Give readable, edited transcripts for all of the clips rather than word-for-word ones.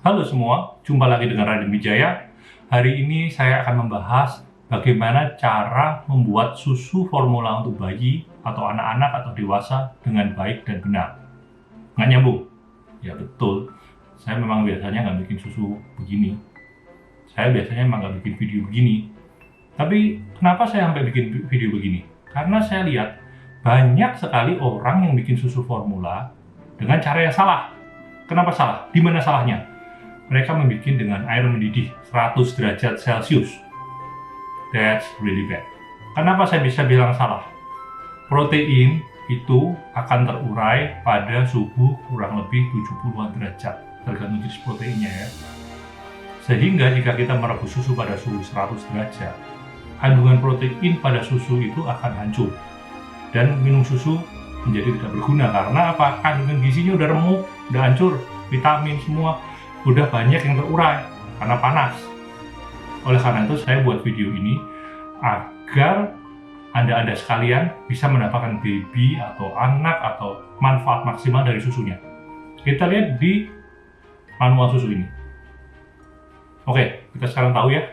Halo semua, jumpa lagi dengan Raden Wijaya. Hari ini saya akan membahas bagaimana cara membuat susu formula untuk bayi atau anak-anak atau dewasa dengan baik dan benar. Nggak nyambung? Ya betul, saya memang biasanya nggak bikin susu begini. Saya biasanya memang nggak bikin video begini. Tapi kenapa saya sampai bikin video begini? Karena saya lihat banyak sekali orang yang bikin susu formula dengan cara yang salah. Kenapa salah? Di mana salahnya? Mereka membuat dengan air mendidih 100 derajat Celcius. That's really bad. Kenapa saya bisa bilang salah? Protein itu akan terurai pada suhu kurang lebih 70-an derajat, tergantung jenis proteinnya ya. Sehingga jika kita merebus susu pada suhu 100 derajat, kandungan protein pada susu itu akan hancur. Dan minum susu menjadi tidak berguna karena apa? Kandungan gizinya udah remuk, udah hancur, vitamin semua udah banyak yang terurai karena panas. Oleh karena itu saya buat video ini agar Anda sekalian bisa mendapatkan baby atau anak atau manfaat maksimal dari susunya. Kita lihat di manual susu ini. Oke, kita sekarang tahu ya,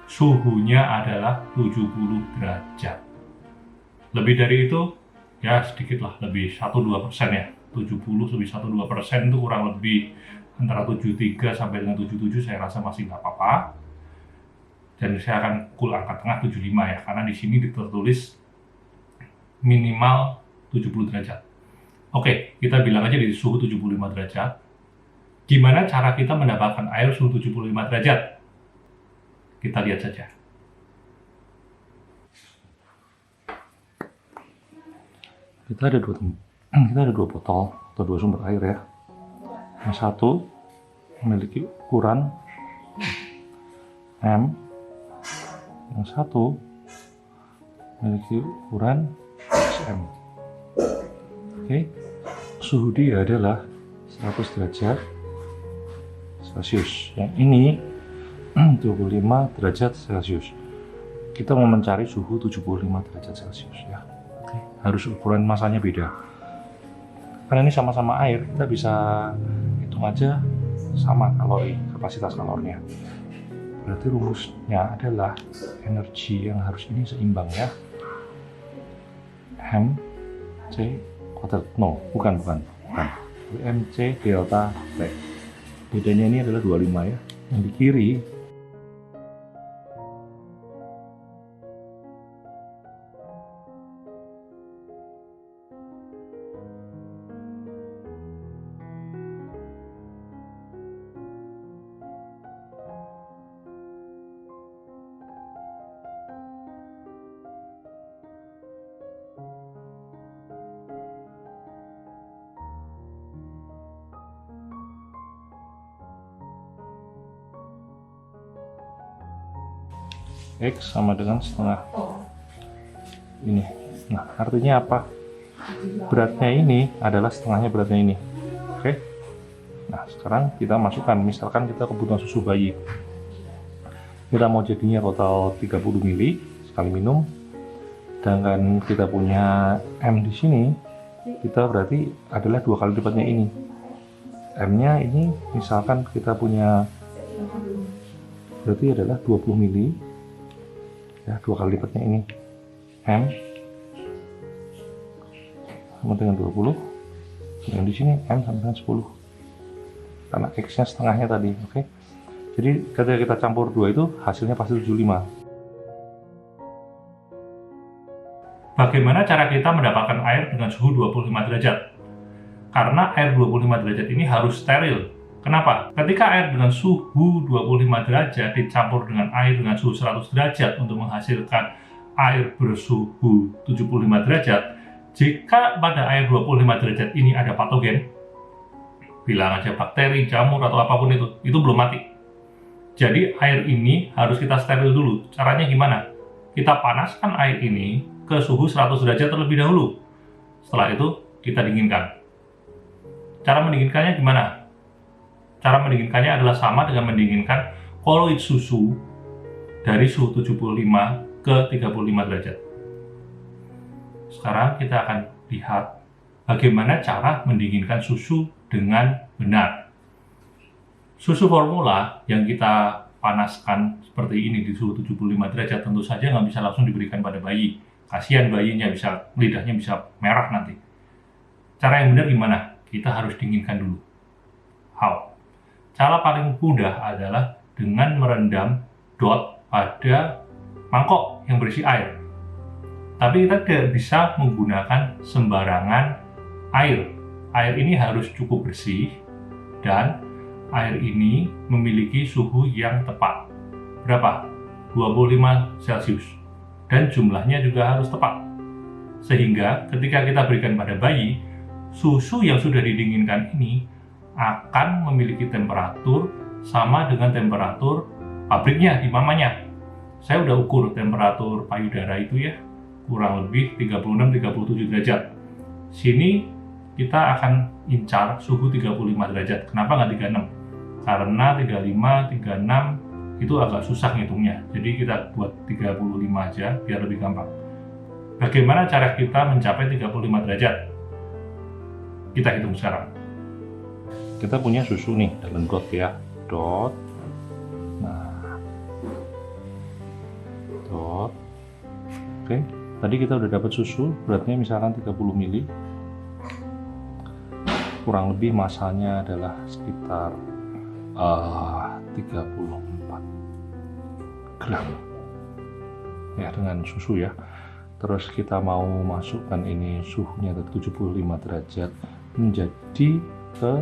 suhunya adalah 70 derajat. Lebih dari itu, ya sedikit lah, lebih 1-2% ya. 70 lebih 1-2% itu kurang lebih antara 73 sampai dengan 77 saya rasa masih nggak apa-apa. Dan saya akan cool angka tengah 75 ya, karena di sini tertulis minimal 70 derajat. Oke, kita bilang aja di suhu 75 derajat. Gimana cara kita mendapatkan air suhu 75 derajat? Kita lihat saja. Kita ada dua botol atau dua sumber air ya. Yang satu memiliki ukuran M, yang satu memiliki ukuran SM. Oke, suhu dia adalah 100 derajat Celcius. Yang ini 25 derajat Celcius. Kita mau mencari suhu 75 derajat Celcius ya. Oke, harus ukuran masanya beda. Karena ini sama-sama air, kita bisa hitung aja sama kalori, kapasitas kalorinya. Berarti rumusnya adalah energi yang harus ini seimbang ya. MC kuadrat, bukan. MC delta T. Bedanya ini adalah 25 ya. Yang di kiri X sama dengan setengah ini. Nah, artinya apa? Beratnya ini adalah setengahnya beratnya ini. Oke. Nah, sekarang kita masukkan, misalkan kita kebutuhan susu bayi. Kita mau jadinya total 30 ml sekali minum. Sedangkan kita punya M di sini, kita berarti adalah 2 kali lipatnya ini. M-nya ini misalkan kita punya berarti adalah 20 ml. Ya, 2 kali lipatnya ini. M sama dengan 20. Yang di sini M sama dengan 10. Karena X-nya setengahnya tadi, oke. Jadi ketika kita campur dua itu hasilnya pasti 75. Bagaimana cara kita mendapatkan air dengan suhu 25 derajat? Karena air 25 derajat ini harus steril. Kenapa? Ketika air dengan suhu 25 derajat dicampur dengan air dengan suhu 100 derajat untuk menghasilkan air bersuhu 75 derajat, jika pada air 25 derajat ini ada patogen, bilang aja bakteri, jamur, atau apapun itu belum mati. Jadi air ini harus kita steril dulu. Caranya gimana? Kita panaskan air ini ke suhu 100 derajat terlebih dahulu. Setelah itu kita dinginkan. Cara mendinginkannya gimana? Cara mendinginkannya adalah sama dengan mendinginkan koloid susu dari suhu 75 ke 35 derajat. Sekarang kita akan lihat bagaimana cara mendinginkan susu dengan benar. Susu formula yang kita panaskan seperti ini di suhu 75 derajat tentu saja nggak bisa langsung diberikan pada bayi. Kasihan bayinya, lidahnya bisa merah nanti. Cara yang benar gimana? Kita harus dinginkan dulu. How? Cara paling mudah adalah dengan merendam dot pada mangkok yang berisi air. Tapi kita tidak bisa menggunakan sembarangan air. Air ini harus cukup bersih dan air ini memiliki suhu yang tepat. Berapa? 25 Celcius. Dan jumlahnya juga harus tepat. Sehingga ketika kita berikan pada bayi, susu yang sudah didinginkan ini akan memiliki temperatur sama dengan temperatur pabriknya di mamanya. Saya udah ukur temperatur payudara itu ya, kurang lebih 36-37 derajat. Sini kita akan incar suhu 35 derajat. Kenapa nggak 36? Karena 35, 36 itu agak susah ngitungnya. Jadi kita buat 35 aja biar lebih gampang. Bagaimana cara kita mencapai 35 derajat? Kita hitung sekarang. Kita punya susu nih dalam dot ya. Dot. Nah. Dot. Oke. Tadi kita udah dapat susu, beratnya misalkan 30 mili. Kurang lebih masanya adalah sekitar 34 gram ya dengan susu ya. Terus kita mau masukkan ini suhunya ke 75 derajat menjadi ke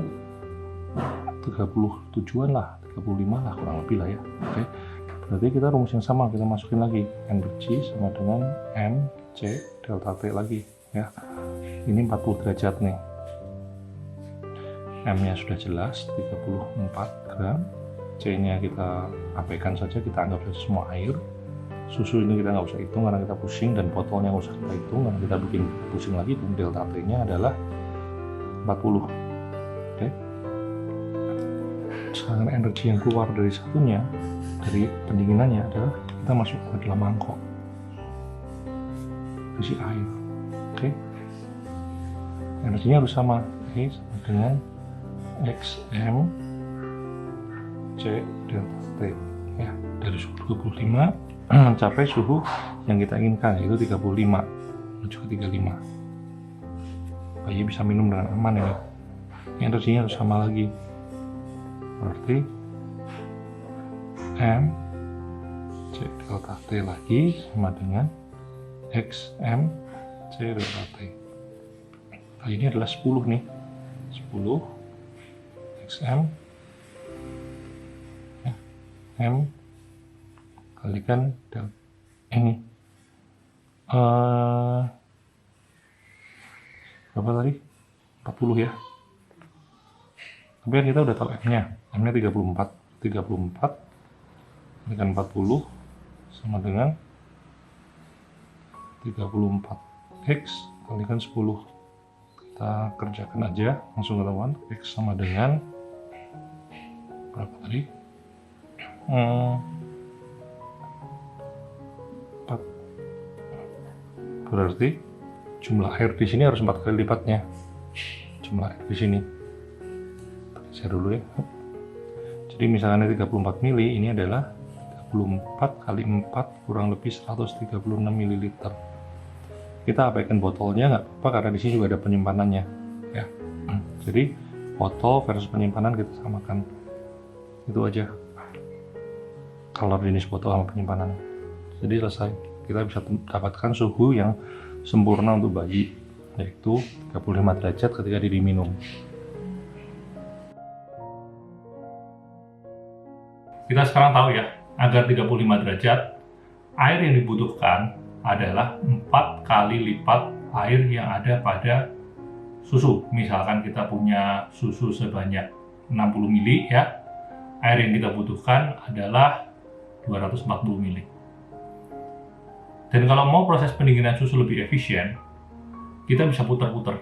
37an lah, 35 lah kurang lebih lah ya. Oke. Berarti kita rumus yang sama kita masukin lagi, energi sama dengan MC delta T lagi ya. Ini 40 derajat nih. M-nya sudah jelas 34 gram. C-nya kita abaikan saja, kita anggap semua air. Susu ini kita nggak usah hitung karena kita pusing, dan botolnya nggak usah kita hitung karena kita bikin pusing lagi. Delta T-nya adalah 40. Oke. Sekarang energi yang keluar dari satunya, dari pendinginannya adalah kita masuk ke dalam mangkok berisi air. Oke. Energinya harus sama. Oke, sama dengan XM C delta T ya, dari suhu 25 mencapai suhu yang kita inginkan yaitu 35 menuju ke 35. Bayi bisa minum dengan aman ya. Energinya harus sama lagi, berarti M C delta T lagi sama dengan XM C delta T. Nah, ini adalah 10 nih, 10 XM ya, M kalikan del ini berapa tadi? 40 ya. Tapi kan kita udah tahu M-nya 34 kalikan 40 sama dengan 34 X kalikan 10. Kita kerjakan aja langsung ketahuan. X sama dengan berapa tadi? 4. Berarti jumlah air di sini harus 4 kali lipatnya. Jumlah air di sini. Saya dulu ya. Jadi misalnya 34 mili, ini adalah 34 kali 4 kurang lebih 136 ml. Kita abaikan botolnya nggak apa-apa karena di sini juga ada penyimpanannya ya. Jadi botol versus penyimpanan kita samakan, itu aja kalau jenis botol sama penyimpanan. Jadi selesai, kita bisa dapatkan suhu yang sempurna untuk bayi, yaitu 35 derajat ketika diminum. Kita sekarang tahu ya, agar 35 derajat air yang dibutuhkan adalah 4 kali lipat air yang ada pada susu. Misalkan kita punya susu sebanyak 60 mili ya, air yang kita butuhkan adalah 240 mili. Dan kalau mau proses pendinginan susu lebih efisien, kita bisa putar-putar.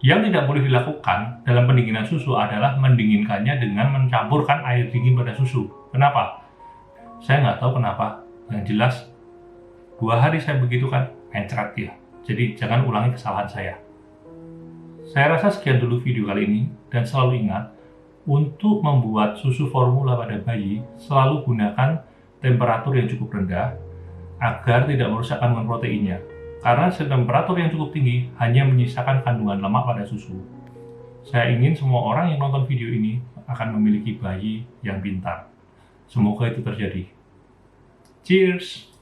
Yang tidak boleh dilakukan dalam pendinginan susu adalah mendinginkannya dengan mencampurkan air dingin pada susu. Kenapa? Saya nggak tahu kenapa. Yang jelas, 2 hari saya begitu kan, mencret dia. Jadi jangan ulangi kesalahan saya. Saya rasa sekian dulu video kali ini, dan selalu ingat, untuk membuat susu formula pada bayi, selalu gunakan temperatur yang cukup rendah, agar tidak merusak kandungan proteinnya. Karena temperatur yang cukup tinggi hanya menyisakan kandungan lemak pada susu. Saya ingin semua orang yang nonton video ini akan memiliki bayi yang pintar. Semoga itu terjadi. Cheers!